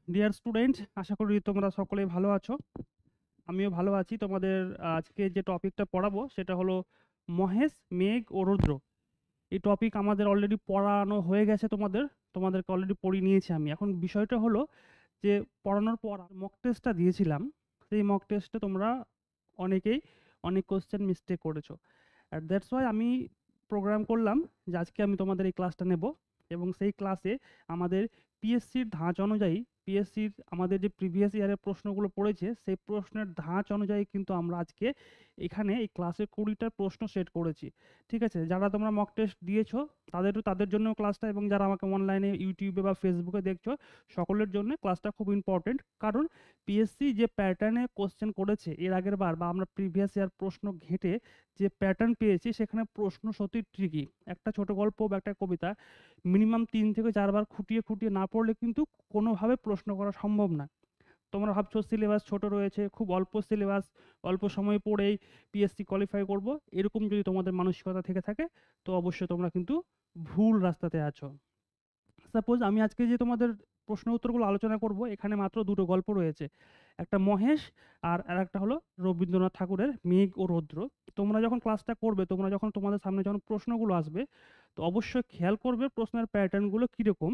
Dear student, আশা করি তোমরা সকলেই ভালো আছো। আমিও ভালো আছি। তোমাদের আজকে যে টপিকটা পড়াবো সেটা হলো মহেশ, মেঘ ও রুদ্র। এই টপিক আমাদের অলরেডি পড়ানো হয়ে গেছে, তোমাদেরকে অলরেডি পড়িয়ে নিয়েছি আমি। এখন বিষয়টা হলো যে পড়ানোর পর মক টেস্টটা দিয়েছিলাম, সেই মক টেস্টে তোমরা অনেকেই অনেক কোশ্চেন মিস্টেক করেছো। আর দ্যাটস ওয়াই আমি প্রোগ্রাম করলাম যে আজকে আমি তোমাদের এই ক্লাসটা নেব, এবং সেই ক্লাসে আমাদের পিএসসির ধাঁচ অনুযায়ী, পিএসসির আমাদের যে প্রিভিয়াস ইয়ারের প্রশ্নগুলো পড়েছে সেই প্রশ্নের ধাঁচ অনুযায়ী কিন্তু আমরা আজকে এখানে এই ক্লাসে 20টা প্রশ্ন সেট করেছি। ঠিক আছে, যারা তোমরা মক টেস্ট দিয়েছো তাদের জন্য ক্লাসটা, এবং যারা আমাকে অনলাইনে ইউটিউবে বা ফেসবুকে দেখছো সকলের জন্য ক্লাসটা খুব ইম্পর্টেন্ট। কারণ পিএসসি যে প্যাটার্নে কোশ্চেন করেছে এর আগের বার, বা আমরা প্রিভিয়াস ইয়ার প্রশ্ন ঘেঁটে যে প্যাটার্ন পেয়েছি সেখানে প্রশ্ন সত্যি ট্রিকি। একটা ছোট গল্প বা একটা কবিতা মিনিমাম 3 থেকে 4 বার খুঁটিয়ে খুঁটিয়ে না পড়লে কিন্তু কোনোভাবে প্রশ্ন করা সম্ভব না। তোমরা ভাবছো সিলেবাস ছোট রয়েছে, খুব অল্প সিলেবাস, অল্প সময় পড়েই পিএসসি কোয়ালিফাই করব, এরকম যদি তোমাদের মানসিকতা থেকে থাকে তো অবশ্যই তোমরা কিন্তু ভুল রাস্তাতে আছো। সাপোজ আমি আজকে যে তোমাদের প্রশ্ন উত্তরগুলো আলোচনা করব, এখানে মাত্র দুটো গল্প রয়েছে, একটা মহেশ আর একটা হলো রবীন্দ্রনাথ ঠাকুরের মেঘ ও রৌদ্র। তোমরা যখন ক্লাসটা করবে, তোমরা যখন তোমাদের সামনে যখন প্রশ্নগুলো আসবে, তো অবশ্যই খেয়াল করবে প্রশ্নের প্যাটার্নগুলো কীরকম।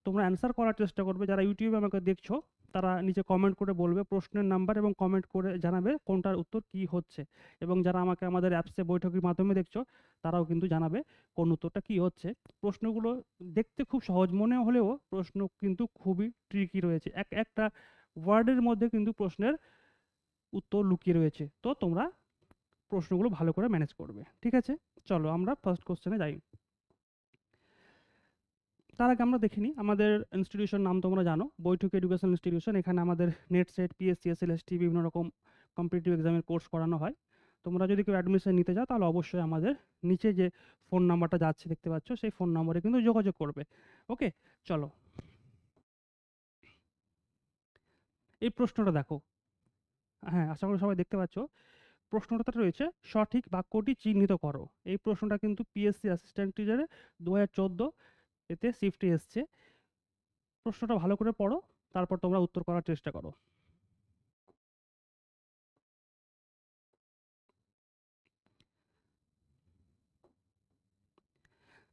তোমরা অ্যান্সার করার চেষ্টা করবে। যারা ইউটিউবে আমাকে দেখছো তারা নিচে কমেন্ট করে বলবে প্রশ্নের নাম্বার, এবং কমেন্ট করে জানাবে কোনটার উত্তর কি হচ্ছে। এবং যারা আমাকে আমাদের অ্যাপসে বৈঠকের মাধ্যমে দেখছো তারাও কিন্তু জানাবে কোন উত্তরটা কি হচ্ছে। প্রশ্নগুলো দেখতে খুব সহজ মনে হলেও প্রশ্ন কিন্তু খুবই ট্রিকি রয়েছে, একটা ওয়ার্ডের মধ্যে কিন্তু প্রশ্নের উত্তর লুকিয়ে রয়েছে। তো তোমরা প্রশ্নগুলো ভালো করে ম্যানেজ করবে। ঠিক আছে, চলো আমরা ফার্স্ট কোশ্চেনে যাই। তার আগে আমরা দেখে নিই আমাদের ইনস্টিটিউশন নাম তোমরা জানো, বৈঠক এডুকেশন ইনস্টিটিউশন। এখানে আমাদের নেট সেট, পিএসসি, এসএলএসটি বিভিন্ন রকম কম্পিটিটিভ এক্সামের কোর্স করানো হয়। তোমরা যদি কেউ অ্যাডমিশন নিতে চাও তাহলে অবশ্যই আমাদের নিচে যে ফোন নাম্বারটা যাচ্ছে দেখতে পাচ্ছ সেই ফোন নম্বরে কিন্তু যোগাযোগ করবে। ওকে, চলো এই প্রশ্নটা দেখো। হ্যাঁ, আশা করি সবাই দেখতে পাচ্ছ। প্রশ্নটা রয়েছে সঠিক বাক্যটি চিহ্নিত করো। এই প্রশ্নটা কিন্তু পিএসসি অ্যাসিস্ট্যান্ট টিচারে 2014 এতে শিফটে এসছে। প্রশ্নটা ভালো করে পড়ো, তারপর তোমরা উত্তর করার চেষ্টা করো।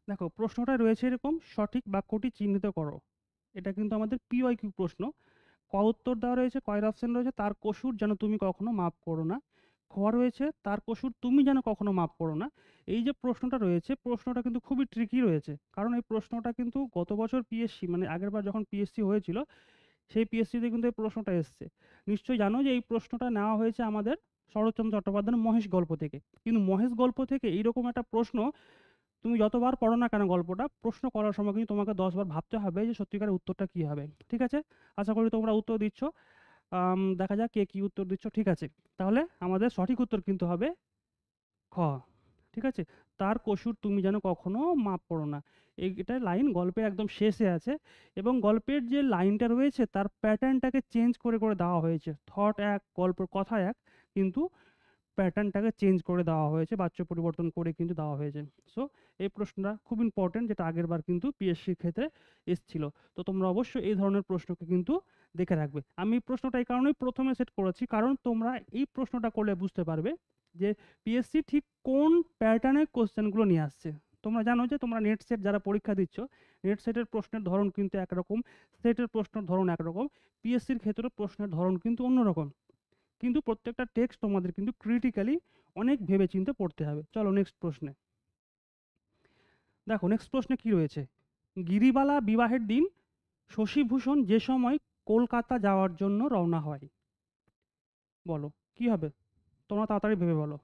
দেখো প্রশ্নটা রয়েছে এরকম, সঠিক বাক্যটি চিহ্নিত করো। এটা কিন্তু আমাদের পিওয়াইকিউ প্রশ্ন। ক উত্তর দেওয়া রয়েছে, কয়ের অপশন রয়েছে, তার কসুর যেন তুমি কখনো মাফ করো না। খ রয়েছে, তার কসুর তুমি যেন কখনো মাফ করো না। এই যে প্রশ্নটা রয়েছে, প্রশ্নটা কিন্তু খুবই ট্রিকি রয়েছে, কারণ এই প্রশ্নটা কিন্তু গত বছর পিএসসি, মানে আগের বার যখন পিএসসি হয়েছিল সেই পিএসসিতে কিন্তু এই প্রশ্নটা এসছে। নিশ্চয়ই জানো যে এই প্রশ্নটা নেওয়া হয়েছে আমাদের শরৎচন্দ্র চট্টোপাধ্যায়ের মহেশ গল্প থেকে। কিন্তু মহেশ গল্প থেকে এইরকম একটা প্রশ্ন তুমি যতবার পড়ো না কেন গল্পটা, প্রশ্ন করার সময় কিন্তু তোমাকে 10 বার ভাবতে হবে যে সত্যিকারের উত্তরটা কি হবে। ঠিক আছে, আশা করি তোমরা উত্তর দিচ্ছ। দেখা যাক কে কি উত্তর দিচ্ছ। ঠিক আছে, তাহলে আমাদের সঠিক উত্তর কিন্তু হবে খ। ঠিক আছে, তার কসুর তুমি যেন কখনো মাপ করো না। এটা লাইন গল্পের একদম শেষে আছে, এবং গল্পের যে লাইনটা রয়েছে তার প্যাটার্নটাকে চেঞ্জ করে করে দেওয়া হয়েছে। থট এক, গল্পের কথা এক, কিন্তু প্যাটার্নটাকে চেঞ্জ করে দেওয়া হয়েছে, বাচ্য পরিবর্তন করে কিন্তু দেওয়া হয়েছে। সো এই প্রশ্নটা খুব ইম্পর্টেন্ট, যেটা আগের বার কিন্তু পিএসসির ক্ষেত্রে এসেছিল। তো তোমরা অবশ্যই এই ধরনের প্রশ্নকে কিন্তু দেখে রাখবে। আমি এই প্রশ্নটা এই কারণেই প্রথমে সেট করেছি, কারণ তোমরা এই প্রশ্নটা করলে বুঝতে পারবে যে পিএসসি ঠিক কোন প্যাটার্নের কোশ্চেনগুলো নিয়ে আসছে। তোমরা জানো যে তোমরা নেট সেট যারা পরীক্ষা দিচ্ছ, নেট সেটের প্রশ্নের ধরন কিন্তু একরকম, সেটের প্রশ্নের ধরন একরকম, পিএসসির ক্ষেত্রে প্রশ্নের ধরন কিন্তু অন্যরকম। কিন্তু প্রত্যেকটা টেক্সট তোমাদের কিন্তু ক্রিটিক্যালি অনেক ভেবেচিন্তে পড়তে হবে। চলো নেক্সট প্রশ্নে দেখো। নেক্সট প্রশ্নে কি রয়েছে, গিরিবালা বিবাহের দিন শশীভূষণ যে সময় কলকাতা যাওয়ার জন্য রওনা হয়, বলো কি হবে। তোমরা তাড়াতাড়ি ভেবে বলো।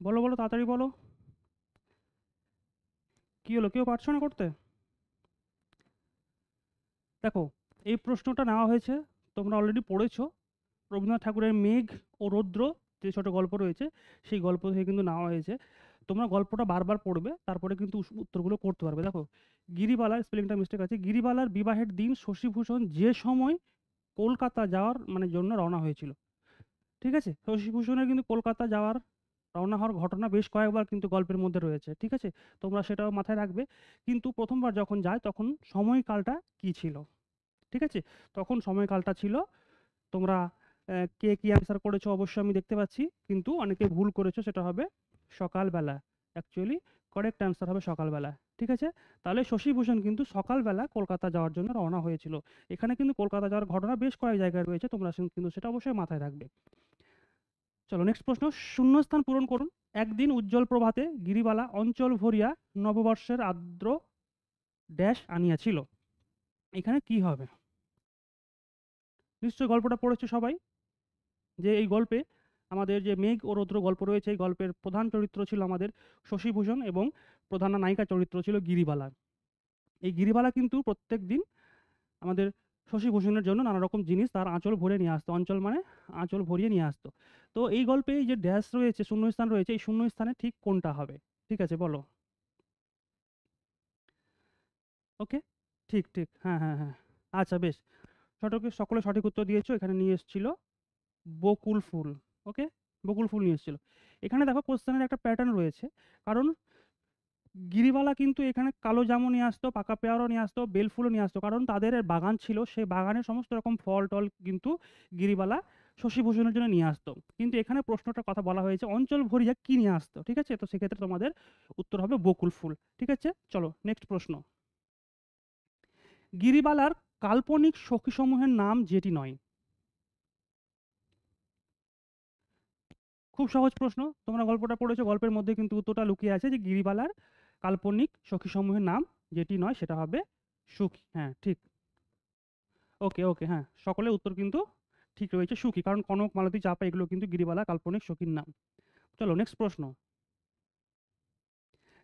বলো বলো তাড়াতাড়ি বলো। কি হলো, কেউ পারছো না করতে? দেখো এই প্রশ্নটা নেওয়া হয়েছে, তোমরা অলরেডি পড়েছো, রবীন্দ্রনাথ ঠাকুরের মেঘ ও রৌদ্র যে ছোট গল্প রয়েছে সেই গল্প থেকে কিন্তু নেওয়া হয়েছে। তোমরা গল্পটা বারবার পড়বে, তারপরে কিন্তু উত্তরগুলো করতে পারবে। দেখো, গিরিবালার স্পেলিংটা মিস্টেক আছে, গিরিবালার বিবাহের দিন শশীভূষণ যে সময় কলকাতা যাওয়ার মানে জন্য রওনা হয়েছিল। ঠিক আছে? শশীভূষণের কিন্তু কলকাতা যাওয়ার রওনা হওয়ার ঘটনা বেশ কয়েকবার কিন্তু গল্পের মধ্যে রয়েছে। ঠিক আছে? তোমরা সেটাও মাথায় রাখবে। কিন্তু ১ম বার যখন যায় তখন সময়কালটা কী ছিল? ঠিক আছে? তখন সময়কালটা ছিল তোমরা কে কি অ্যান্সার করেছো অবশ্যই আমি দেখতে পাচ্ছি। কিন্তু অনেকে ভুল করেছো সেটা হবে সকালবেলা। অ্যাকচুয়ালি কারেক্ট অ্যান্সার হবে সকালবেলা। ঠিক আছে? তাহলে শশীভূষণ কিন্তু সকালবেলা কলকাতা যাওয়ার জন্য রওনা হয়েছিল। এখানে কিন্তু কলকাতা যাওয়ার ঘটনা বেশ কয়েক জায়গায় রয়েছে। তোমরা কিন্তু সেটা অবশ্যই মাথায় রাখবে। চলো নেক্সট প্রশ্ন। শূন্যস্থান পূরণ করুন। একদিন উজ্জ্বল প্রভাতে গিরিবালা অঞ্চল ভরিয়া নববর্ষের আর্দ্র ড্যাশ আনিয়াছিল। এখানে কি হবে? নিশ্চয়ই গল্পটা পড়েছো সবাই। যে এই গল্পে আমাদের যে মেঘ ও রৌদ্র গল্প রয়েছে, এই গল্পের প্রধান চরিত্র ছিল আমাদের শশীভূষণ এবং প্রধান নায়িকা চরিত্র ছিল গিরিবালা। এই গিরিবালা কিন্তু প্রত্যেকদিন আমাদের শশীভূষণের জন্য নানা রকম জিনিস তার আঁচল ভরে নিয়ে আসতো। অঞ্চল মানে আঁচল ভরিয়ে নিয়ে আসতো। তো এই গল্পে এই যে ড্যাশ রয়েছে, শূন্যস্থান রয়েছে, এই শূন্যস্থানে ঠিক কোনটা হবে? ঠিক আছে বলো। ওকে? ঠিক, ঠিক। হ্যাঁ, হ্যাঁ, হ্যাঁ। আচ্ছা বেশ। সকলে সঠিক উত্তর দিয়েছো। এখানে নিয়ে এসেছিল বকুল ফুল। ওকে? বকুল ফুল নিয়ে এসেছিল। এখানে দেখো কোয়েশ্চেনের একটা প্যাটার্ন রয়েছে। কারণ গিরিবালা কিন্তু এখানে কালো জামও নিয়ে আসতো, পাকা পেয়ারাও নিয়ে আসতো, বেলফুলও নিয়ে আসতো। কারণ তাদের বাগান ছিল, সেই বাগানের সমস্ত রকম ফল-টল কিন্তু গিরিবালা শশীভূষণের জন্য নিয়ে আসতো। কিন্তু এখানে প্রশ্নটার কথা বলা হয়েছে অঞ্চল ভরিয়া কি নিয়ে আসতো? ঠিক আছে? তো সেক্ষেত্রে তোমাদের উত্তর হবে বকুল ফুল। ঠিক আছে? চলো নেক্সট প্রশ্ন। গিরিবালার কাল্পনিক সখীসমূহের নাম যেটি নয়। খুব সহজ প্রশ্ন। তোমরা গল্পটা পড়েছো, গল্পের মধ্যে কিন্তু উত্তরটা লুকিয়ে আছে যে গিরিবালার কাল্পনিক সখীসমূহের নাম যেটি নয় সেটা হবে সুখী। হ্যাঁ, ঠিক। ওকে, ওকে, হ্যাঁ। সকলের উত্তর কিন্তু ঠিক রয়েছে সুখী। কারণ কনক, মালতী, চাঁপা এগুলো কিন্তু গিরিবালা কাল্পনিক সখীর নাম। চলো নেক্সট প্রশ্ন।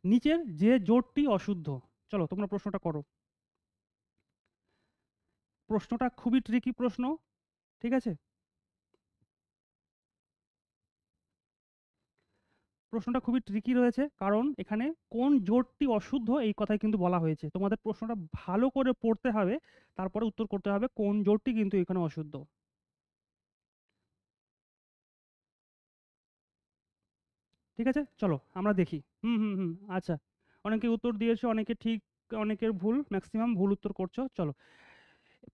নিচের যে জোটটি অশুদ্ধ। চলো তোমরা প্রশ্নটা করো। প্রশ্নটা খুবই ট্রিকি প্রশ্ন। ঠিক আছে? প্রশ্নটা খুবই ট্রিকি রয়েছে। কারণ এখানে কোন জোটটি অশুদ্ধ এই কথাই কিন্তু বলা হয়েছে। তোমাদের প্রশ্নটা ভালো করে পড়তে হবে। তারপরে উত্তর করতে হবে কোন জোটটি কিন্তু এখানে অশুদ্ধ। ঠিক আছে? চলো আমরা দেখি। হুম, হুম, হুম। আচ্ছা। অনেকে উত্তর দিয়েছো, অনেকে ঠিক, অনেকের ভুল। মেক্সিমাম ভুল উত্তর করছো। চলো।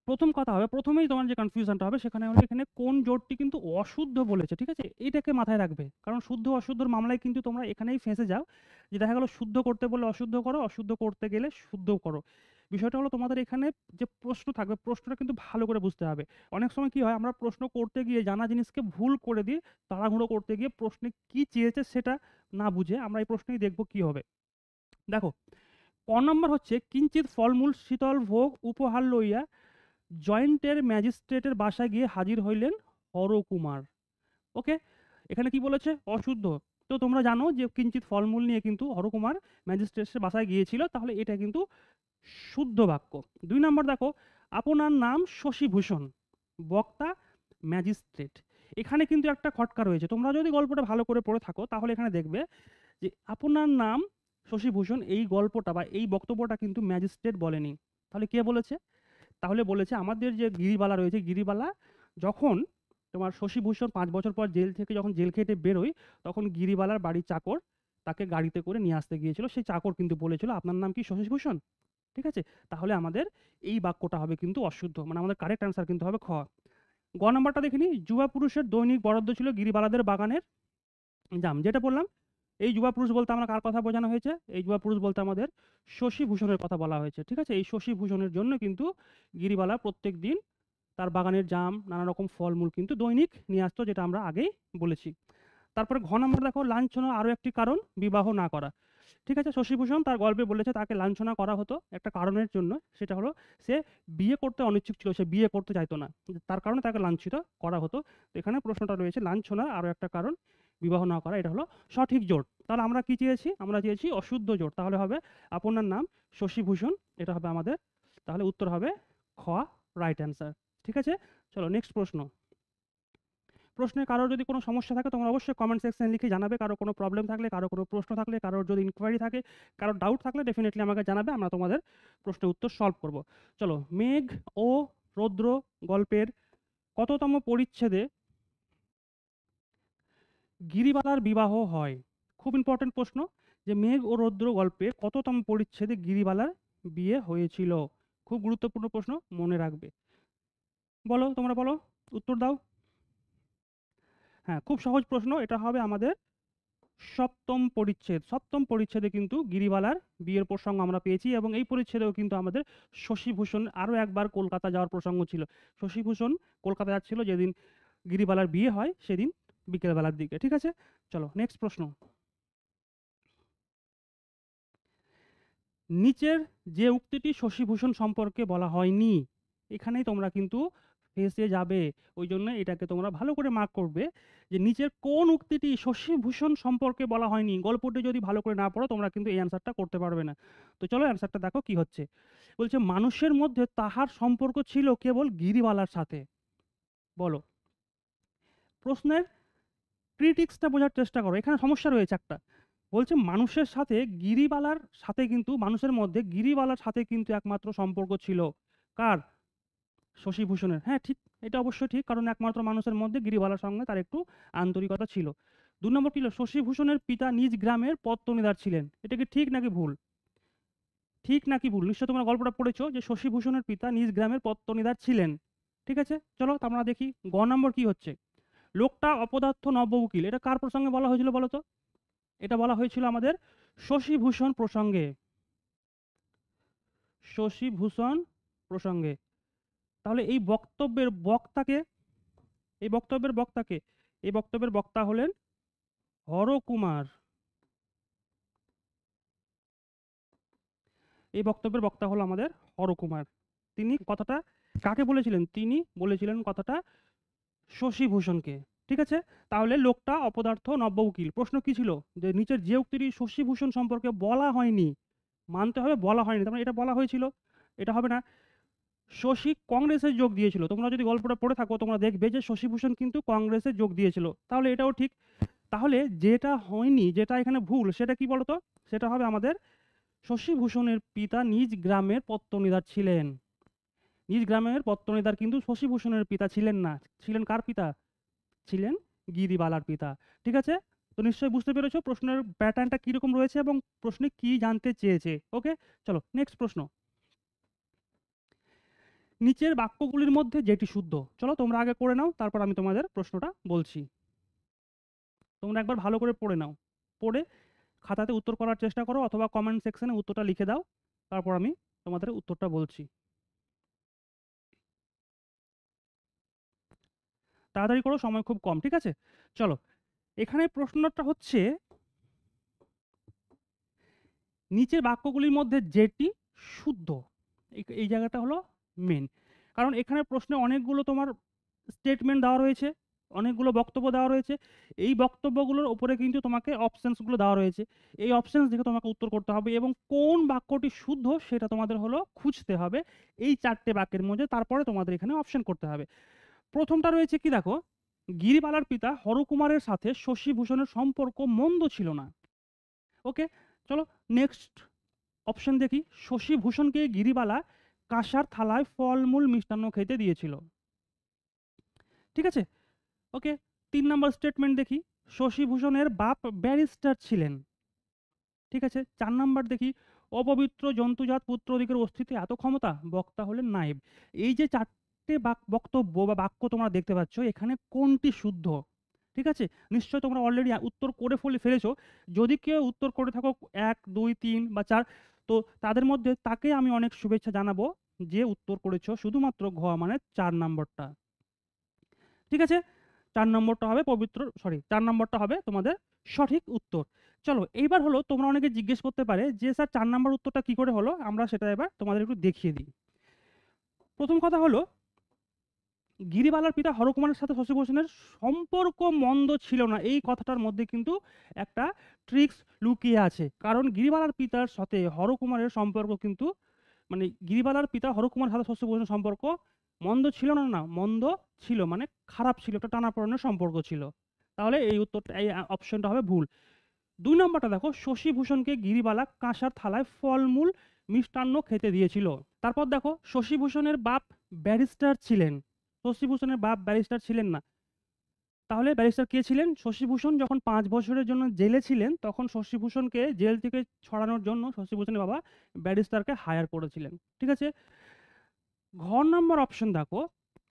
১ম কথা হবে, ১ম এই তোমার যে কনফিউশনটা হবে সেখানে হলো এখানে কোন জোটটি কিন্তু অশুদ্ধ বলেছে। ঠিক আছে? এইটাকে মাথায় রাখবে। কারণ শুদ্ধ অশুদ্ধর মামলায় কিন্তু তোমরা এখানেই ফেঁসে যাও। যে দেখা গেল শুদ্ধ করতে বললে অশুদ্ধ করো, অশুদ্ধ করতে গেলে শুদ্ধ করো। বিষয়টা হলো তোমাদের এখানে যে প্রশ্ন থাকবে, প্রশ্নটা কিন্তু ভালো করে বুঝতে হবে। অনেক সময় কি হয় আমরা প্রশ্ন করতে গিয়ে জানা জিনিসকে ভুল করে দিই, তাড়াহুড়ো করতে গিয়ে প্রশ্নে কি চেয়েছে সেটা না বুঝে আমরা এই প্রশ্নেই দেখব কি হবে। দেখো, ক নম্বর হচ্ছে কিঞ্চিৎ ফলমূল শীতল ভোগ উপহার লইয়া জয়েন্টের ম্যাজিস্ট্রেটের বাসায় গিয়ে হাজির হইলেন হরকুমার। ওকে? এখানে কি বলেছে? অশুদ্ধ। তো তোমরা জানো যে কিঞ্চিৎ ফলমূল নিয়ে কিন্তু হরকুমার ম্যাজিস্ট্রেটের বাসায় গিয়েছিল। তাহলে এটা কিন্তু শুদ্ধ বাক্য। ২ নাম্বার দেখো, আপনার নাম শশীভূষণ, বক্তা ম্যাজিস্ট্রেট। এখানে কিন্তু একটা খটকা রয়েছে। তোমরা যদি গল্পটা ভালো করে পড়ে থাকো তাহলে এখানে দেখবে যে আপনার নাম শশীভূষণ এই গল্পটা বা এই বক্তব্যটা কিন্তু ম্যাজিস্ট্রেট বলেনি। তাহলে কে বলেছে? তাহলে বলেছে আমাদের যে গিরিবালা রয়েছে, গিরিবালা যখন তোমার শশীভূষণ ৫ বছর পর জেল থেকে যখন জেল খেটে বেরোয়, তখন গিরিবালার বাড়ির চাকর তাকে গাড়িতে করে নিয়ে আসতে গিয়েছিল। সেই চাকর কিন্তু বলেছিল, "আপনার নাম কি শশীভূষণ?" ঠিক আছে? তাহলে আমাদের এই বাক্যটা হবে কিন্তু অশুদ্ধ। মানে আমাদের কারেক্ট অ্যান্সার কিন্তু হবে খ। গ নাম্বারটা দেখে নিই। যুবা পুরুষের দৈনিক বরাদ্দ ছিল গিরিবালাদের বাগানের জাম। যেটা বললাম, এই যুবা পুরুষ বলতে আমরা কার কথা বোঝানো হয়েছে? এই যুবা পুরুষ বলতে আমাদের শশীভূষণের কথা বলা হয়েছে। ঠিক আছে? এই শশীভূষণের জন্য কিন্তু গিরিবালা প্রত্যেকদিন তার বাগানের জাম, নানা রকম ফলমূল কিন্তু দৈনিক নিয়ে আসতো, যেটা আমরা আগেই বলেছি। তারপরে ঘ নম্বর দেখো, লাঞ্ছনা আরো একটি কারণ বিবাহ না করা। ঠিক আছে? শশীভূষণ তার গল্পে বলেছে তাকে লাঞ্ছনা করা হতো একটা কারণের জন্য। সেটা হলো সে বিয়ে করতে অনিচ্ছুক ছিল। সে বিয়ে করতে চাইতো না। তার কারণে তাকে লাঞ্ছিত করা হতো। তো এখানে প্রশ্নটা রয়েছে লাঞ্ছনার আরো একটা কারণ বিবাহ না করা। এটা হলো সঠিক জোট। তাহলে আমরা কি চেয়েছি? আমরা চেয়েছি অশুদ্ধ জোট। তাহলে হবে আপনার নাম শশীভূষণ। এটা হবে আমাদের, তাহলে উত্তর হবে খ, রাইট অ্যান্সার। ঠিক আছে? চলো নেক্সট প্রশ্ন। প্রশ্নে কারোর যদি কোনো সমস্যা থাকে তোমরা অবশ্যই কমেন্ট সেকশনে লিখে জানাবে। কারো কোনো প্রবলেম থাকলে, কারো কোনো প্রশ্ন থাকলে, কারোর যদি ইনকোয়ারি থাকে, কারোর ডাউট থাকলে ডেফিনিটলি আমাকে জানাবে। আমরা তোমাদের প্রশ্নের উত্তর সলভ করব। চলো, মেঘ ও রৌদ্র গল্পের কততম পরিচ্ছেদে গিরিবালার বিবাহ হয়। খুব ইম্পর্টেন্ট প্রশ্ন, যে মেঘ ও রৌদ্র গল্পে কততম পরিচ্ছেদে গিরিবালার বিয়ে হয়েছিল? খুব গুরুত্বপূর্ণ প্রশ্ন, মনে রাখবে। বলো, তোমরা বলো, উত্তর দাও। হ্যাঁ, খুব সহজ প্রশ্ন, এটা হবে আমাদের সপ্তম পরিচ্ছেদ। সপ্তম পরিচ্ছেদে কিন্তু গিরিবালার বিয়ের প্রসঙ্গ আমরা পেয়েছি, এবং এই পরিচ্ছেদেও কিন্তু আমাদের শশীভূষণ আরও একবার কলকাতা যাওয়ার প্রসঙ্গ ছিল। শশীভূষণ কলকাতা যাচ্ছিল যেদিন গিরিবালার বিয়ে হয়, সেদিন বিকেলবেলার দিকে। ঠিক আছে, চলো নেক্সট প্রশ্ন। নিচের যে উক্তিটি শশীভূষণ সম্পর্কে বলা হয়নি, এখানেই তোমরা কিন্তু ফেঁসে যাবে। ওই জন্য এটাকে তোমরা ভালো করে মার্ক করবে, যে নিচের কোন উক্তিটি শশীভূষণ সম্পর্কে বলা হয়নি। গল্পটি যদি ভালো করে না পড়ো, তোমরা কিন্তু এই অ্যান্সারটা করতে পারবে না। তো চলো অ্যান্সারটা দেখো কি হচ্ছে। বলছে মানুষের মধ্যে তাহার সম্পর্ক ছিল কেবল গিরিবালার সাথে। বলো, প্রশ্নের ক্রিটিক্সটা বোঝার চেষ্টা করো, এখানে সমস্যা রয়েছে একটা। বলছে মানুষের সাথে গিরিবালার সাথে কিন্তু, মানুষের মধ্যে গিরিবালার সাথে কিন্তু একমাত্র সম্পর্ক ছিল কার? শশীভূষণের। হ্যাঁ ঠিক, এটা অবশ্যই ঠিক, কারণ একমাত্র মানুষের মধ্যে গিরিবালার সঙ্গে তার একটু আন্তরিকতা ছিল। ২ নম্বর ছিল শশীভূষণের পিতা নিজ গ্রামের পত্তনিদার ছিলেন। এটা কি ঠিক নাকি ভুল? ঠিক নাকি ভুল? নিশ্চয় তোমরা গল্পটা পড়েছো যে শশীভূষণের পিতা নিজ গ্রামের পত্তনিদার ছিলেন। ঠিক আছে, চলো তা আমরা দেখি গ নম্বর কি হচ্ছে। লোকটা অপদার্থ নব্য উকিল, এটা কার প্রসঙ্গে বলা হয়েছিল বলো তো? এটা বলা হয়েছিল আমাদের শশীভূষণ প্রসঙ্গে। শশীভূষণ প্রসঙ্গে। তাহলে এই বক্তব্যের বক্তাকে, এই বক্তব্যের বক্তাকে, এই বক্তব্যের বক্তা হলেন হরকুমার। এই বক্তব্যের বক্তা হলো আমাদের হরকুমার। তিনি কথাটা কাকে বলেছিলেন? তিনি বলেছিলেন কথাটা শশীভূষণকে। ঠিক আছে, তাহলে লোকটা অপদার্থ নব্য উকিল। প্রশ্ন কি ছিল? যে নিচের যে উক্তিটি শশীভূষণ সম্পর্কে বলা হয়নি, মানতে হবে বলা হয়নি, তার মানে এটা বলা হয়েছিল, এটা হবে না। শশী কংগ্রেসে যোগ দিয়েছিল। তোমরা যদি গল্পটা পড়ে থাকো, তোমরা দেখবে যে শশীভূষণ কিন্তু কংগ্রেসে যোগ দিয়েছিল, তাহলে এটাও ঠিক। তাহলে যেটা হয়নি, যেটা এখানে ভুল, সেটা কি বলতো? সেটা হবে আমাদের শশীভূষণের পিতা নিজ গ্রামের পত্তনিদার ছিলেন। নিজ গ্রামের পত্তনিদার কিন্তু শশীভূষণের পিতা ছিলেন না। ছিলেন কার পিতা? ছিলেন গিরিবালার পিতা। ঠিক আছে, তো নিশ্চয়ই বুঝতে পেরেছো প্রশ্নের প্যাটার্নটা কিরকম রয়েছে এবং প্রশ্নে কি জানতে চেয়েছে। ওকে, চলো নেক্সট প্রশ্ন। নিচের বাক্যগুলির মধ্যে যেটি শুদ্ধ, চলো তোমরা আগে করে নাও, তারপর আমি তোমাদের প্রশ্নটা বলছি। তোমরা একবার ভালো করে পড়ে নাও, পড়ে খাতাতে উত্তর করার চেষ্টা করো, অথবা কমেন্ট সেকশনে উত্তরটা লিখে দাও, তারপর আমি তোমাদের উত্তরটা বলছি। তাড়াতাড়ি করো, সময় খুব কম। ঠিক আছে, চলো এখানে প্রশ্নটা হচ্ছে নিচের বাক্যগুলির মধ্যে যেটি শুদ্ধ, এই জায়গাটা হলো মেন। কারণ এখানে প্রশ্নে অনেকগুলো তোমার স্টেটমেন্ট দেওয়া রয়েছে, অনেকগুলো বক্তব্য দেওয়া রয়েছে। এই বক্তব্যগুলোর উপরে কিন্তু তোমাকে অপশনসগুলো দেওয়া রয়েছে। এই অপশনস দেখে তোমাকে উত্তর করতে হবে, এবং কোন বাক্যটি শুদ্ধ সেটা তোমাদের হলো খুঁজতে হবে এই 4টে বাক্যের মধ্যে। তারপরে তোমাদের এখানে অপশন করতে হবে। প্রথমটা রয়েছে কি দেখো, গিরিবালার পিতা হরকুমারের সাথে শশীভূষণের সম্পর্ক মন্দ ছিল না। ওকে, চলো নেক্সট অপশন দেখি। শশীভূষণকে গিরিবালা কাঁসার থালায় ফলমূল মিষ্টান্ন খেতে দিয়েছিল। ঠিক আছে, ওকে। 3 নম্বর স্টেটমেন্ট দেখি, শশীভূষণের বাপ ব্যারিস্টার ছিলেন। ঠিক আছে, 4 নম্বর দেখি, অপবিত্র জন্তুজাত পুত্রদিগের অস্তিত্বে এত ক্ষমতা, বক্তা হলেন নায়েব। এই যে 4টে বক্তব্য বা বাক্য তোমরা দেখতে পাচ্ছ, এখানে কোনটি শুদ্ধ? ঠিক আছে, নিশ্চয় তোমরা অলরেডি উত্তর করে ফেলেছো। যদি কেউ উত্তর করে থাকো 1, 2, 3 বা 4, তো তাদের মধ্যে তাকে আমি অনেক শুভেচ্ছা জানাবো যে উত্তর করেছো শুধুমাত্র ঘ মানে 4 নম্বরটা। ঠিক আছে, 4 নম্বরটা হবে পবিত্র, সরি 4 নম্বরটা হবে তোমাদের সঠিক উত্তর। চলো এইবার হলো, তোমরা অনেকে জিজ্ঞেস করতে পারে যে স্যার 4 নম্বর উত্তরটা কি করে হলো, আমরা সেটা এবার তোমাদের একটু দেখিয়ে দিই। প্রথম কথা হলো, গিরিবালার পিতা হরকুমারের সাথে শশীভূষণের সম্পর্ক মন্দ ছিল না, এই কথাটার মধ্যে কিন্তু একটা ট্রিক্স লুকিয়ে আছে। কারণ গিরিবালার পিতার সাথে হরকুমারের সম্পর্ক কিন্তু, মানে গিরিবালার পিতা হরকুমার সাথে শশীভূষণের সম্পর্ক মন্দ ছিল না, না মন্দ ছিল মানে খারাপ ছিল, একটা টানাপোড়েনের সম্পর্ক ছিল। তাহলে এই উত্তরটা, এই অপশনটা হবে ভুল। 2 নম্বরটা দেখো, শশীভূষণকে গিরিবালা কাঁসার থালায় ফলমূল মিষ্টান্ন খেতে দিয়েছিল। তারপর দেখো, শশীভূষণের বাপ ব্যারিস্টার ছিলেন। শশীভূষণের বাপ ব্যারিস্টার ছিলেন না। তাহলে ব্যারিস্টার কে ছিলেন? শশীভূষণ যখন 5 বছরের জন্য জেলে ছিলেন, তখন শশীভূষণকে জেল থেকে ছড়ানোর জন্য শশীভূষণের বাবা ব্যারিস্টারকে হায়ার করেছিলেন। ঠিক আছে? ঘ নম্বর অপশন দেখো,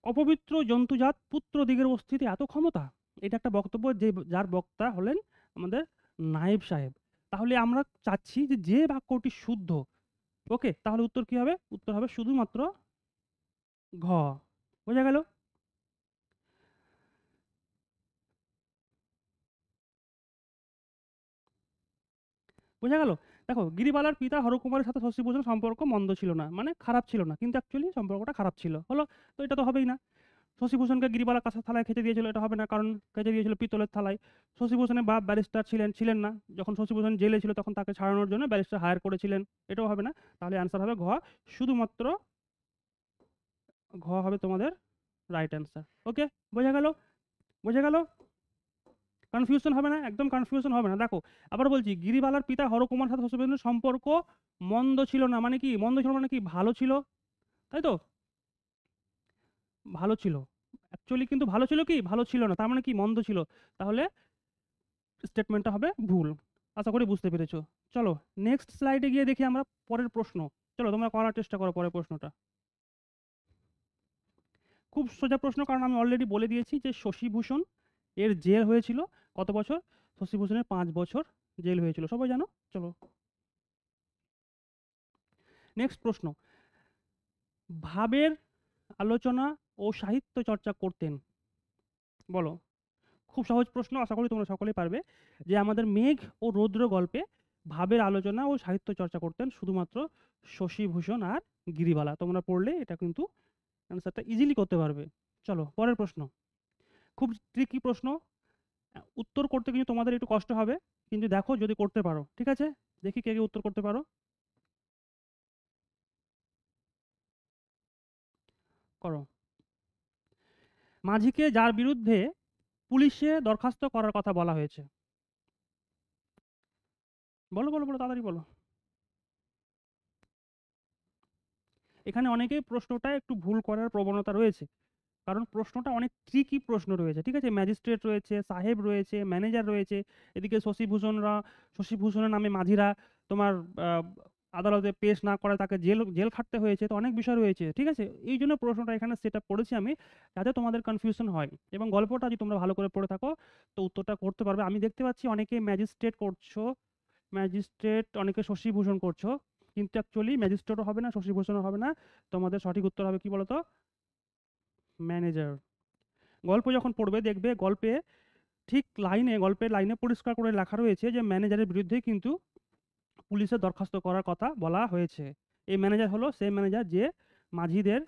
অপবিত্র জন্তুজাত পুত্রদিগের অস্তিত্বে এত ক্ষমতা। এটা একটা বক্তব্য যার বক্তা হলেন আমাদের নায়েব সাহেব। তাহলে আমরা চাচ্ছি যে বাক্যটি শুদ্ধ। ওকে? তাহলে উত্তর কি হবে? উত্তর হবে শুধুমাত্র ঘ। বোঝা গেল? বোঝা গেল? দেখো, গিরিবালার পিতা হরকুমারের সাথে শশীভূষণের সম্পর্ক মন্দ ছিল না, মানে খারাপ ছিল না, কিন্তু অ্যাকচুয়ালি সম্পর্কটা খারাপ ছিল। হলো? তো এটা তো হবেই না। শশীভূষণকে গিরিবালা কাঁসার থালায় খেতে দিয়েছিল, এটা হবে না, কারণ খেতে দিয়েছিল পিতলের থালায়। শশীভূষণের বাপ ব্যারিস্টার ছিলেন না, যখন শশীভূষণ জেলে ছিল তখন তাকে ছাড়ানোর জন্য ব্যারিস্টার হায়ার করেছিলেন, এটাও হবে না। তাহলে অ্যান্সার হবে ঘ, শুধুমাত্র ঘ হবে তোমাদের রাইট অ্যান্সার। ওকে? বোঝা গেল? বোঝা গেল? কনফিউশন হবে না, একদম কনফিউশন হবে না। দেখো, আবার বলছি, গিরিবালার পিতা হরকুমার সাথে শশীভূষণের সম্পর্ক মন্দ ছিল না, মানে কি মন্দ ছিল মানে কি, ভালো ছিল, তাই তো? ভালো ছিল। অ্যাকচুয়ালি কিন্তু ভালো ছিল কি, ভালো ছিল না, তার মানে কি মন্দ ছিল। তাহলে স্টেটমেন্টটা হবে ভুল। আশা করি বুঝতে পেরেছো। চলো নেক্সট স্লাইডে গিয়ে দেখি আমরা পরের প্রশ্ন। চলো তোমরা করার চেষ্টা করো পরের প্রশ্নটা। খুব সোজা প্রশ্ন, কারণ আমি অলরেডি বলে দিয়েছি যে শশীভূষণ এর জেল হয়েছিল কত বছর? শশীভূষণের 5 বছর জেল হয়েছিল, সবাই জানো। চলো নেক্সট প্রশ্ন। ভাবের আলোচনা ও সাহিত্য চর্চা করতেন, বলো। খুব সহজ প্রশ্ন, আশা করি তোমরা সকলেই পারবে। যে আমাদের মেঘ ও রৌদ্র গল্পে ভাবের আলোচনা ও সাহিত্য চর্চা করতেন শুধুমাত্র শশীভূষণ আর গিরিবালা। তোমরা পড়লে এটা কিন্তু অ্যান্সারটা ইজিলি করতে পারবে। চলো পরের প্রশ্ন। খুব ট্রিকি প্রশ্ন, উত্তর করতে কিন্তু তোমাদের একটু কষ্ট হবে, কিন্তু দেখো যদি করতে পারো। ঠিক আছে? দেখি কে কে উত্তর করতে পারো। করো। মাঝিকে যার বিরুদ্ধে পুলিশে দরখাস্ত করার কথা বলা হয়েছে, বলো বলো বলো, তাড়াতাড়ি বলো। এখানে অনেকেই প্রশ্নটা একটু ভুল করার প্রবণতা রয়েছে, কারণ প্রশ্নটা অনেক ট্রিকি প্রশ্ন রয়েছে। ঠিক আছে? ম্যাজিস্ট্রেট রয়েছে, সাহেব রয়েছে, ম্যানেজার রয়েছে, এদিকে শশীভূষণের নামে মাঝিরা তোমার আহ, আদালতে পেশ না করে তাকে জেল জেল খাটতে হয়েছে, তো অনেক বিষয় রয়েছে। ঠিক আছে? এই জন্য প্রশ্নটা এখানে সেট আপ করেছি আমি, যাতে তোমাদের কনফিউশন হয়। এবং গল্পটা যদি তোমরা ভালো করে পড়ে থাকো তো উত্তরটা করতে পারবে। আমি দেখতে পাচ্ছি অনেকে ম্যাজিস্ট্রেট করছো, ম্যাজিস্ট্রেট, অনেকে শশীভূষণ করছো, কিন্তু অ্যাকচুয়ালি ম্যাজিস্ট্রেটও হবে না, শশীভূষণও হবে না। তোমাদের সঠিক উত্তর হবে কি বলতো? ম্যানেজার। গল্প যখন পড়বে দেখবে গল্পে ঠিক লাইনে, গল্পের লাইনে পরিষ্কার করে লেখা রয়েছে যে ম্যানেজারের বিরুদ্ধে কিন্তু পুলিশে দরখাস্ত করার কথা বলা হয়েছে। এই ম্যানেজার হলো সেই ম্যানেজার যে মাঝিদের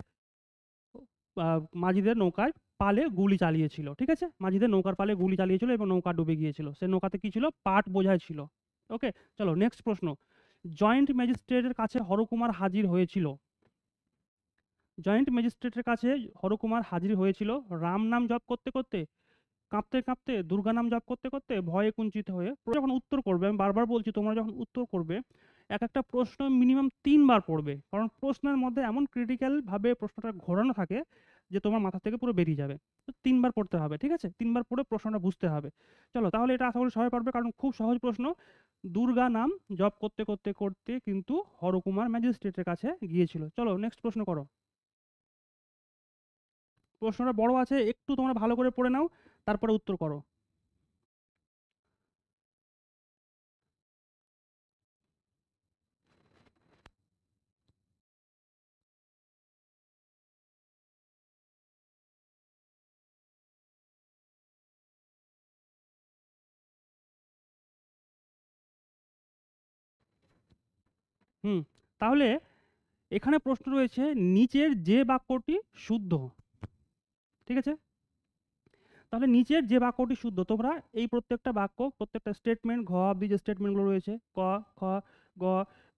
মাঝিদের নৌকায় পালে গুলি চালিয়েছিল। ঠিক আছে? মাঝিদের নৌকার পালে গুলি চালিয়েছিল এবং নৌকা ডুবে গিয়েছিল। সে নৌকাতে কি ছিল? পাট বোঝাই ছিল। ওকে? চলো নেক্সট প্রশ্ন। জয়েন্ট ম্যাজিস্ট্রেটের কাছে হরকুমার হাজির হয়েছিল। জয়েন্ট ম্যাজিস্ট্রেটের কাছে হরকুমার হাজির হয়েছিল রাম নাম জপ করতে করতে, কাঁপতে কাঁপতে, দুর্গা নাম জপ করতে করতে, ভয়ে কুঞ্চিত হয়ে। যখন উত্তর করবে, আমি বারবার বলছি, তোমরা যখন উত্তর করবে এক একটা প্রশ্ন মিনিমাম 3 বার পড়বে, কারণ প্রশ্নের মধ্যে এমন ক্রিটিক্যাল ভাবে প্রশ্নটা ঘোরানো থাকে যে তোমার মাথা থেকে পুরো বেরিয়ে যাবে। তো 3 বার পড়তে হবে। ঠিক আছে? 3 বার পড়ে প্রশ্নটা বুঝতে হবে। চলো তাহলে এটা আশা করি সবাই পারবে, কারণ খুব সহজ প্রশ্ন। দুর্গা নাম জপ করতে করতে করতে কিন্তু হরকুমার ম্যাজিস্ট্রেটের কাছে গিয়েছিল। চলো নেক্সট প্রশ্ন করো। প্রশ্নটা বড় আছে, একটু তোমরা ভালো করে পড়ে নাও, তারপরে উত্তর করো। হুম। তাহলে এখানে প্রশ্ন রয়েছে, নিচের যে বাক্যটি শুদ্ধ। ঠিক আছে? তাহলে নিচের যে বাক্যটি শুদ্ধ, তোমরা এই প্রত্যেকটা বাক্য, প্রত্যেকটা স্টেটমেন্ট, ঘ অব্দি যে স্টেটমেন্টগুলো রয়েছে, ক, খ, গ,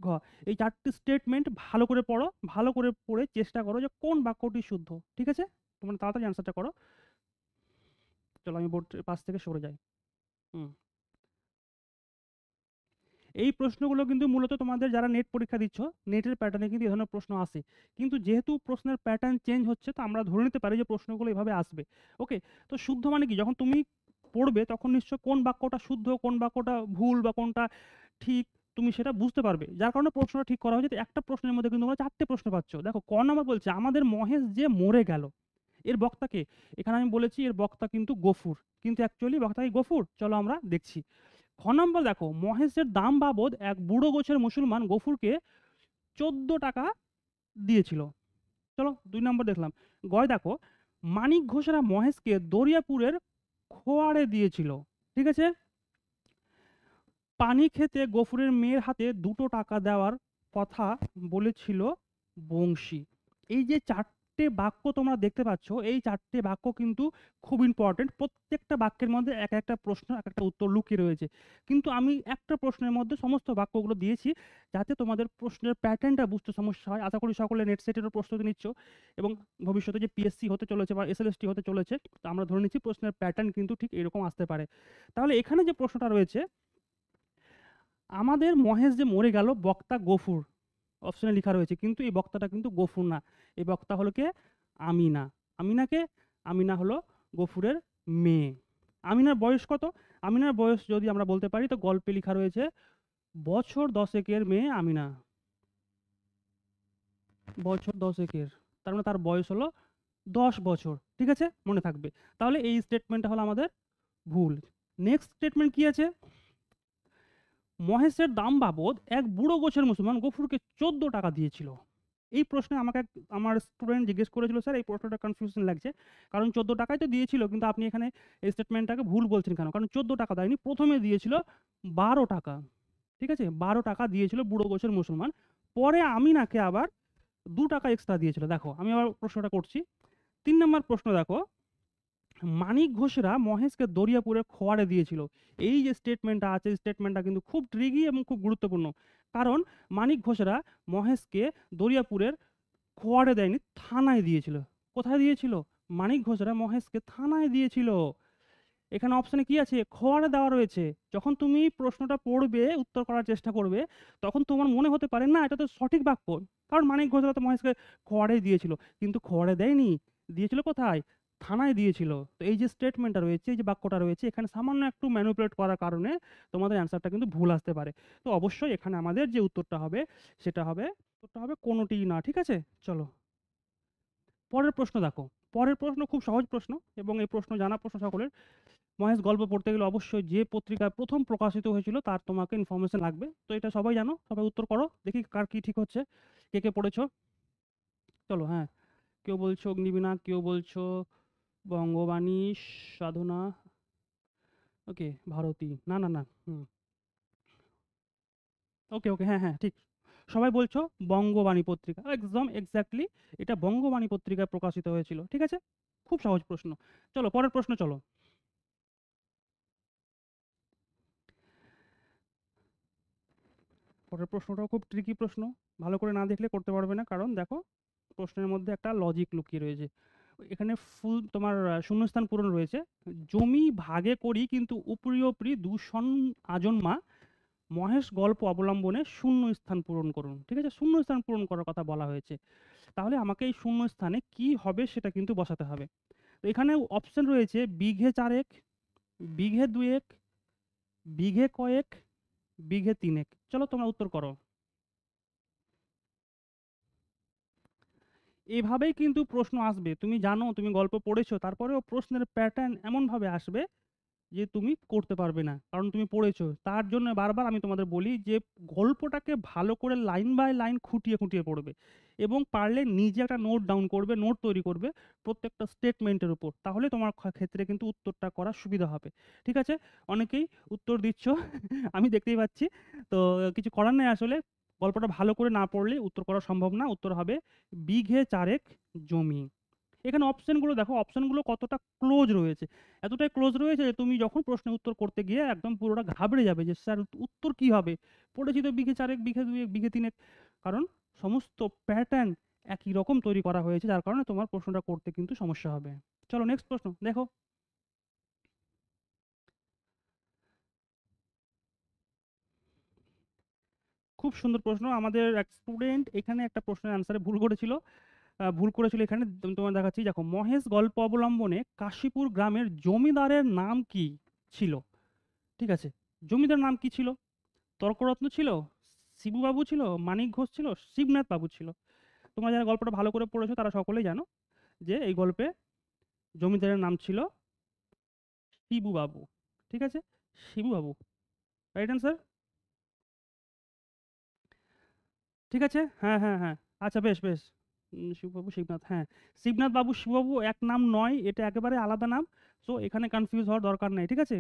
ঘ, এই 4টি স্টেটমেন্ট ভালো করে পড়ো। ভালো করে পড়ে চেষ্টা করো যে কোন বাক্যটি শুদ্ধ। ঠিক আছে? তোমরা তাড়াতাড়ি অ্যান্সারটা করো। চলো আমি বোর্ড পাশ থেকে সরে যাই। হুম। এই প্রশ্নগুলো কিন্তু মূলত তোমাদের যারা নেট পরীক্ষা দিচ্ছ, নেটের প্যাটার্নে কিন্তু এই ধরনের প্রশ্ন আসে। কিন্তু যেহেতু প্রশ্নের প্যাটার্ন চেঞ্জ হচ্ছে, তো আমরা ধরে নিতে পারি যে প্রশ্নগুলো এভাবে আসবে। ওকে? তো শুদ্ধ মানে কি? যখন তুমি পড়বে তখন নিশ্চয় কোন বাক্যটা শুদ্ধ, কোন বাক্যটা ভুল বা কোনটা ঠিক তুমি সেটা বুঝতে পারবে। যার কারণে প্রশ্নটা ঠিক করা হয়েছে। তো একটা প্রশ্নের মধ্যে কিন্তু তোমরা ৪ টে প্রশ্ন পাচ্ছ। দেখো ক নাম্বার বলছে, আমাদের মহেশ যে মরে গেল। এর বক্তা কে? এখানে আমি বলেছি এর বক্তা কিন্তু গফুর। কিন্তু অ্যাকচুয়ালি বক্তা কি গফুর? চলো আমরা দেখছি। খ নম্বর দেখো, মহেশের দাম বাবদ এক বুড়ো গোছের মুসলমান গফুরকে ১৪ টাকা দিয়েছিল। চলো ২ নম্বর দেখলাম। গয় দেখো, মানিক ঘোষেরা মহেশকে দরিয়াপুরের খোয়াড়ে দিয়েছিল। ঠিক আছে? পানি খেতে গফুরের মেয়ের হাতে ২টো টাকা দেওয়ার কথা বলেছিল বংশী। এই যে ৪ টে বাক্য তোমরা দেখতে পাচ্ছ, এই ৪ টে বাক্য কিন্তু খুব ইম্পোর্টেন্ট। প্রত্যেকটা বাক্যের মধ্যে এক একটা প্রশ্ন, এক একটা উত্তর লুকিয়ে রয়েছে। কিন্তু আমি একটা প্রশ্নের মধ্যে সমস্ত বাক্যগুলো দিয়েছি যাতে তোমাদের প্রশ্নের প্যাটার্নটা বুঝতে সমস্যা হয়। আশা করি সকলে নেট সেটেরও প্রস্তুতি নিচ্ছ এবং ভবিষ্যতে যে পিএসসি হতে চলেছে বা এসএলএসটি হতে চলেছে, তো আমরা ধরে নিচ্ছি প্রশ্নের প্যাটার্ন কিন্তু ঠিক এরকম আসতে পারে। তাহলে এখানে যে প্রশ্নটা রয়েছে, আমাদের মহেশ যে মরে গেল, বক্তা গফুর অপশনে লেখা রয়েছে, কিন্তু এই বক্তাটা কিন্তু গফুর না। এই বক্তা হলো কে? আমিনা। আমিনাকে? আমিনা হলো গফুরের মেয়ে। আমিনার বয়স কত? আমিনার বয়স যদি আমরা বলতে পারি তো গল্পে লেখা রয়েছে বছর ১০ মেয়ে আমিনা। বছর ১০ তার মানে তার বয়স হলো ১০ বছর। ঠিক আছে? মনে থাকবে। তাহলে এই স্টেটমেন্টটা হলো আমাদের ভুল। নেক্সট স্টেটমেন্ট কি আছে? মহেশের দাম বাবদ এক বুড়ো গোছের মুসলমান গফুরকে ১৪ টাকা দিয়েছিল। এই প্রশ্নে আমাকে আমার স্টুডেন্ট জিজ্ঞেস করেছিল, স্যার এই প্রশ্নটা কনফিউশন লাগছে। কারণ ১৪ টাকাই তো দিয়েছিল, কিন্তু আপনি এখানে এই স্টেটমেন্টটাকে ভুল বলছেন কেন? কারণ ১৪ টাকা দেয়নি, প্রথমে দিয়েছিল ১২ টাকা। ঠিক আছে? ১২ টাকা দিয়েছিল বুড়ো গোছের মুসলমান। পরে আমিনাকে আবার ২ টাকা এক্সট্রা দিয়েছিল। দেখো আমি আবার প্রশ্নটা করছি। ৩ নম্বর প্রশ্ন দেখো, মানিক ঘোষরা মহেশকে দরিয়াপুরের খোয়াড়ে দিয়েছিল। এই যে স্টেটমেন্টটা আছে, স্টেটমেন্টটা কিন্তু খুব ট্রিকি এবং খুব গুরুত্বপূর্ণ। কারণ মানিক ঘোষরা মহেশকে দরিয়াপুরের খোয়াড়ে দেয়নি, থানায় দিয়েছিল। কোথায় দিয়েছিল? মানিক ঘোষরা মহেশকে থানায় দিয়েছিল। এখানে অপশনে কি আছে? খোয়াড়ে দেওয়া রয়েছে। যখন তুমি প্রশ্নটা পড়বে, উত্তর করার চেষ্টা করবে, তখন তোমার মনে হতে পারে না এটা তো সঠিক বাক্য। কারণ মানিক ঘোষরা তো মহেশকে খোয়াড়ে দিয়েছিল। কিন্তু খোয়াড়ে দেয়নি। দিয়েছিল কোথায়? থানায় দিয়েছিল। তো এই যে স্টেটমেন্টটা রয়েছে, এই যে বাক্যটা রয়েছে, এখানে সামান্য একটু ম্যানিপুলেট করার কারণে তোমাদের অ্যান্সারটা কিন্তু ভুল আসতে পারে। তো অবশ্যই এখানে আমাদের যে উত্তরটা হবে সেটা হবে, উত্তরটা হবে কোনোটিই না। ঠিক আছে? চলো পরের প্রশ্ন দেখো। পরের প্রশ্ন খুব সহজ প্রশ্ন এবং এই প্রশ্ন জানা প্রশ্ন সকলের। মহেশ গল্প পড়তে গেলে অবশ্যই যে পত্রিকায় প্রথম প্রকাশিত হয়েছিল তার তোমাকে ইনফরমেশন লাগবে। তো এটা সবাই জানো। সবাই উত্তর করো। দেখি কার কি ঠিক হচ্ছে। কে, কে পড়েছো? চলো হ্যাঁ। কেউ বলছো অগ্নিবীণা, কেউ বলছো বঙ্গবাণী, সাধনা, ওকে ভারতী। না, না, না। হুম। ওকে, ওকে। হ্যাঁ, হ্যাঁ, ঠিক। সবাই বলছো বঙ্গবাণী পত্রিকা। একদম এক্সাক্টলি এটা বঙ্গবাণী পত্রিকায় প্রকাশিত হয়েছিল। ঠিক আছে? খুব সহজ প্রশ্ন। চলো পরের প্রশ্ন চলো। পরের প্রশ্নটাও খুব ট্রিকি প্রশ্ন। ভালো করে না দেখলে করতে পারবে না। কারণ দেখো প্রশ্নের মধ্যে একটা লজিক লুকিয়ে রয়েছে। এখানে ফুল তোমার শূন্যস্থান পূরণ রয়েছে। জমি ভাগে করি কিন্তু উপরি উপরি দূষণ আজন্মা মহেশ গল্প অবলম্বনে শূন্য স্থান পূরণ করুন। ঠিক আছে? শূন্য স্থান পূরণ করার কথা বলা হয়েছে। তাহলে আমাকে এই শূন্য স্থানে কি হবে সেটা কিন্তু বসাতে হবে। তো এখানে অপশন রয়েছে বিঘে চারেক, বিঘে দুয়েক, বিঘে কয়েক, বিঘে তিনেক। চলো তোমরা উত্তর করো। এভাবেই কিন্তু প্রশ্ন আসবে। তুমি জানো, তুমি গল্প পড়েছো, তারপরেও প্রশ্নের প্যাটার্ন এমনভাবে আসবে যে তুমি করতে পারবে না। কারণ তুমি পড়েছো। তার জন্য বারবার আমি তোমাদের বলি যে গল্পটাকে ভালো করে লাইন বাই লাইন খুঁটিয়ে, খুঁটিয়ে পড়বে এবং পারলে নিজে একটা নোট ডাউন করবে, নোট তৈরি করবে প্রত্যেকটা স্টেটমেন্টের উপর। তাহলে তোমার ক্ষেত্রে কিন্তু উত্তরটা করার সুবিধা হবে। ঠিক আছে? অনেকেই উত্তর দিচ্ছ আমি দেখতেই পাচ্ছি। তো কিছু করার নেই আসলে। গল্পটা ভালো করে না পড়লে উত্তর করা সম্ভব না। উত্তর হবে বিঘে চারেক জমি। এখানে অপশনগুলো দেখো, অপশনগুলো কতটা ক্লোজ রয়েছে। এতটাই ক্লোজ রয়েছে যে তুমি যখন প্রশ্নের উত্তর করতে গিয়ে একদম পুরোটা ঘাবড়ে যাবে যে স্যার উত্তর কি হবে? পড়েছি তো বিঘে চারেক, বিঘে দুয়েক, বিঘে তিনেক। কারণ সমস্ত প্যাটার্ন একই রকম তৈরি করা হয়েছে, যার কারণে তোমার প্রশ্নটা করতে কিন্তু সমস্যা হবে। চলো নেক্সট প্রশ্ন দেখো। খুব সুন্দর প্রশ্ন। আমাদের এক স্টুডেন্ট এখানে একটা প্রশ্নের অ্যান্সারে ভুল করেছিল এখানে তোমার দেখাচ্ছি। দেখো, মহেশ গল্প অবলম্বনে কাশীপুর গ্রামের জমিদারের নাম কি ছিল? ঠিক আছে, জমিদার নাম কি ছিল? তর্করত্ন ছিল, শিবুবাবু ছিল, মানিক ঘোষ ছিল, শিবনাথ বাবু ছিল। তোমরা যারা গল্পটা ভালো করে পড়েছো তারা সকলেই জানো যে এই গল্পে জমিদারের নাম ছিল শিবুবাবু। ঠিক আছে, শিবুবাবু রাইট অ্যান্সার। ঠিক আছে, হ্যাঁ হ্যাঁ হ্যাঁ, আচ্ছা বেশ বেশ। শিববাবু শিবনাথ, হ্যাঁ। শিবনাথ বাবু শিববাবু এক নাম নয়, এটা একেবারে আলাদা নাম। সো এখানে কনফিউজ হওয়ার দরকার নেই, ঠিক আছে।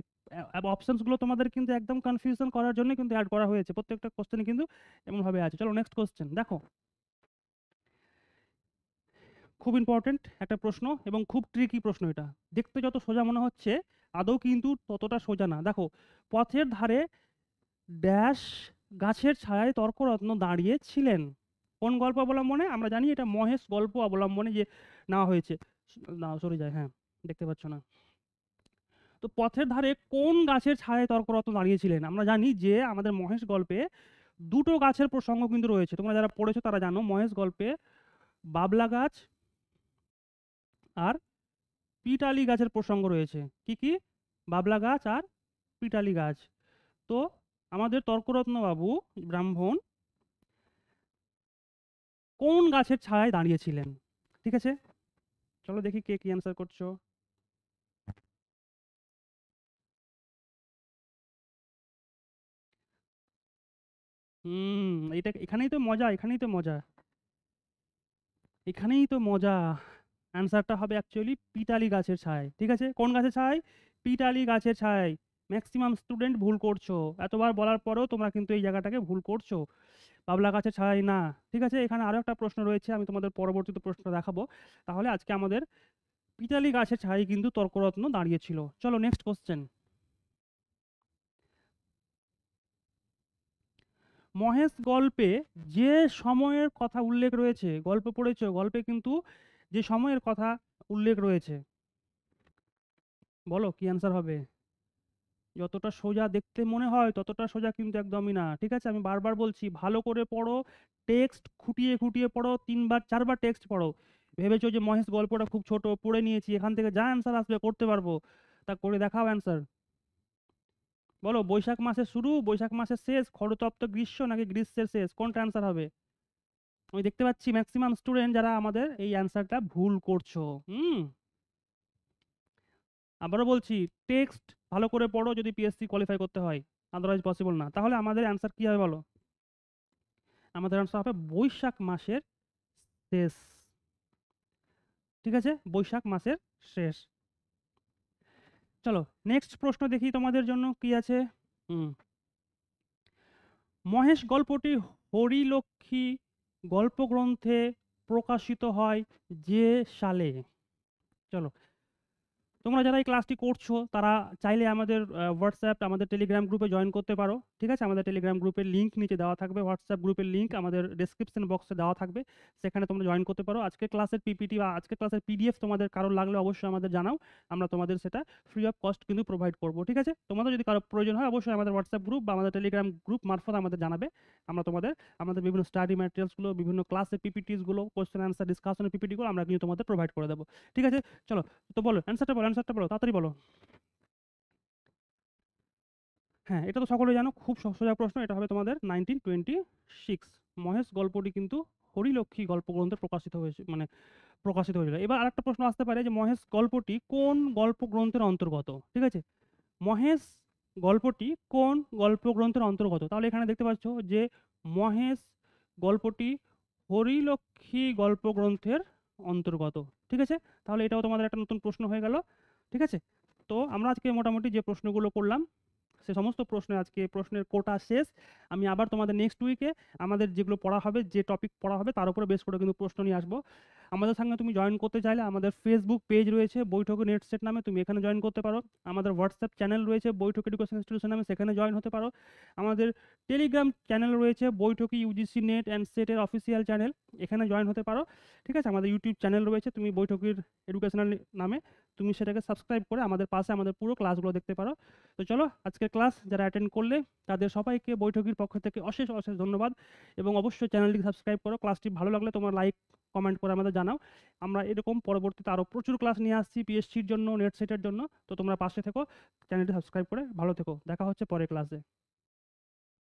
অপশনসগুলো তোমাদের কিন্তু একদম কনফিউশন করার জন্য কিন্তু অ্যাড করা হয়েছে, প্রত্যেকটা কোশ্চেনে কিন্তু এমনভাবে আছে। চলো নেক্সট কোশ্চেন দেখো, খুব ইম্পর্টেন্ট একটা প্রশ্ন এবং খুব ট্রিকি প্রশ্ন এটা। দেখতে যত সোজা মনে হচ্ছে আদৌ কিন্তু ততটা সোজা না। দেখো, পথের ধারে ড্যাশ গাছের ছায়ায় তর্করত্ন দাঁড়িয়ে ছিলেন। কোন গল্প অবলম্বনে? আমরা জানি এটা মহেশ গল্প অবলম্বনে যে নেওয়া হয়েছে। না সরে যায়, হ্যাঁ, দেখতে পাচ্ছ না। তো পথের ধারে কোন গাছের ছায়ায় তর্করত্ন দাঁড়িয়েছিলেন? আমরা জানি যে আমাদের মহেশ গল্পে দুটো গাছের প্রসঙ্গ কিন্তু রয়েছে। তোমরা যারা পড়েছো তারা জানো মহেশ গল্পে বাবলা গাছ আর পিটালি গাছের প্রসঙ্গ রয়েছে। কি কি? বাবলা গাছ আর পিটালি গাছ। তো আমাদের তর্করত্ন বাবু ব্রাহ্মণ কোন গাছের ছায়ায় দাঁড়িয়েছিলেন? ঠিক আছে, চলো দেখি কে কি অ্যান্সার করছো। এটা এখানেই তো মজা, এখানেই তো মজা, এখানেই তো মজা। অ্যান্সারটা হবে অ্যাকচুয়ালি পিটালি গাছের ছায়। ঠিক আছে, কোন গাছের ছায়? পিটালি গাছের ছায়। ম্যাক্সিমাম স্টুডেন্ট ভুল করছো, এতবার বলার পরেও তোমরা কিন্তু এই জায়গাটাকে ভুল করছো। বাবলা গাছের ছায় না। ঠিক আছে, এখানে আরো একটা প্রশ্ন রয়েছে, আমি তোমাদের পরবর্তীতে প্রশ্ন দেখাবো। তাহলে আজকে আমাদের পিটালি গাছের ছায় কিন্তু তর্করত্ন দাঁড়িয়েছিল। চলো নেক্সট কোশ্চেন। মহেশ গল্পে যে সময়ের কথা উল্লেখ রয়েছে, গল্প পড়েছো, গল্পে কিন্তু যে সময়ের কথা উল্লেখ রয়েছে, বলো কি অ্যান্সার হবে? যতটা সোজা দেখতে মনে হয় ততটা সোজা কিন্তু একদমই না। ঠিক আছে, আমি বারবার বলছি ভালো করে পড়ো, টেক্সট খুঁটিয়ে খুঁটিয়ে পড়ো, 3 বার 4 বার টেক্সট পড়ো। ভেবেছো যে মহেশ গল্পটা খুব ছোট, পড়ে নিয়েছি, এখান থেকে যা অ্যান্সার আসবে করতে পারবো, তা করে দেখাও অ্যান্সার। বলো, বৈশাখ মাসের শুরু, বৈশাখ মাসের শেষ, খরতপ্ত গ্রীষ্ম নাকি গ্রীষ্মের শেষ, কোনটা অ্যান্সার হবে? আমি দেখতে পাচ্ছি ম্যাক্সিমাম স্টুডেন্ট যারা আমাদের এই অ্যান্সারটা ভুল করছো। হুম, আবারও বলছি, টেক্সট ভালো করে পড়ো যদি পিএসসি কোয়ালিফাই করতে হয়, আদারওয়াইজ পসিবল না। তাহলে আমাদের অ্যান্সার কি হবে বলো? আমাদের অ্যান্সার হবে বৈশাখ মাসের শেষ। ঠিক আছে, বৈশাখ মাসের শেষ। চলো নেক্সট প্রশ্ন দেখি তোমাদের জন্য কি আছে। হুম, মহেশ গল্পটি হরিলক্ষ্মী গল্পগ্রন্থে প্রকাশিত হয় যে সালে? চলো, তোমরা যারা এই ক্লাসটি করছো তারা চাইলে আমাদের হোয়াটসঅ্যাপ, আমাদের টেলিগ্রাম গ্রুপে জয়েন করতে পারো। ঠিক আছে, আমাদের টেলিগ্রাম গ্রুপের লিঙ্ক নিচে দেওয়া থাকবে, হোয়াটসঅ্যাপ গ্রুপের লিঙ্ক আমাদের ডেসক্রিপশন বক্সে দেওয়া থাকবে, সেখানে তোমরা জয়েন করতে পারো। আজকের ক্লাসের পিপিটি বা আজকের ক্লাসের পিডিএফ তোমাদের কারোর লাগলে অবশ্যই আমাদের জানাও, আমরা তোমাদের সেটা ফ্রি অফ কস্ট কিন্তু প্রোভাইড করবো। ঠিক আছে, তোমাদের যদি কারো প্রয়োজন হয় অবশ্যই আমাদের হোয়াটসঅ্যাপ গ্রুপ বা আমাদের টেলিগ্রাম গ্রুপ মারফত আমাদের জানাবে, আমরা তোমাদের আমাদের বিভিন্ন স্টাডি ম্যাটেরিয়ালসগুলো, বিভিন্ন ক্লাসের পিপিটিসগুলো, কোয়েশ্চেন অ্যান্সার ডিসকাশনের পিপিটিগুলো আমরা কিন্তু তোমাদের প্রোভাইড করে দেবো। ঠিক আছে, চলো, তো বলো অ্যান্সারটা বলো, অ্যান্সারটা বলো, তাড়াতাড়ি বলো। হ্যাঁ, এটা তো সকলে জানো, খুব সোজা প্রশ্ন, এটা হবে তোমাদের 1926। মহেশ গল্পটি কিন্তু হরিলক্ষ্মী গল্পগ্রন্থে প্রকাশিত হয়েছে, মানে প্রকাশিত হয়েছিল। এবার আরেকটা প্রশ্ন আসতে পারে যে মহেশ গল্পটি কোন গল্পগ্রন্থের অন্তর্গত? ঠিক আছে, মহেশ গল্পটি কোন গল্পগ্রন্থের অন্তর্গত? তাহলে এখানে দেখতে পাচ্ছ যে মহেশ গল্পটি হরিলক্ষ্মী গল্পগ্রন্থের অন্তর্গত। ঠিক আছে, তাহলে এটাও তোমাদের একটা নতুন প্রশ্ন হয়ে গেল। ঠিক আছে, তো আমরা আজকে মোটামুটি যে প্রশ্নগুলো করলাম সে সমস্ত প্রশ্নে আজকে প্রশ্নের কোটা শেষ। আমি আবার তোমাদের নেক্সট উইকে আমাদের যেগুলো পড়া হবে, যে টপিক পড়া হবে তার উপরে বেশ করে কিন্তু প্রশ্ন নিয়ে আসবো। আমাদের সঙ্গে তুমি জয়েন করতে চাইলে আমাদের ফেসবুক পেজ রয়েছে বৈঠক নেট সেট নামে, তুমি এখানে জয়েন করতে পারো। আমাদের হোয়াটসঅ্যাপ চ্যানেল রয়েছে বৈঠক এডুকেশন ইনস্টিটিউশন নামে, সেখানে জয়েন হতে পারো। আমাদের টেলিগ্রাম চ্যানেল রয়েছে বৈঠকি ইউজিসি নেট অ্যান্ড সেটের অফিসিয়াল চ্যানেল, এখানে জয়েন হতে পারো। ঠিক আছে, আমাদের ইউটিউব চ্যানেল রয়েছে তুমি বৈঠকির এডুকেশনাল নামে, তুমি সেটাকে সাবস্ক্রাইব করে আমাদের পাশে আমাদের পুরো ক্লাসগুলো দেখতে পারো। তো চলো আজকের ক্লাস যারা অ্যাটেন্ড করলে তাদের সবাইকে বৈঠকির পক্ষ থেকে অশেষ অশেষ ধন্যবাদ, এবং অবশ্যই চ্যানেলটি সাবস্ক্রাইব করো। ক্লাসটি ভালো লাগলে তোমার লাইক কমেন্ট করে আমাদের জানাও। আমরা এরকম পরবর্তীতে আরও প্রচুর ক্লাস নিয়ে আসছি পিএসসির জন্য, নেট সেটের জন্য। তো তোমরা পাশে থেকো, চ্যানেলটি সাবস্ক্রাইব করে ভালো থেকো। দেখা হচ্ছে পরের ক্লাসে।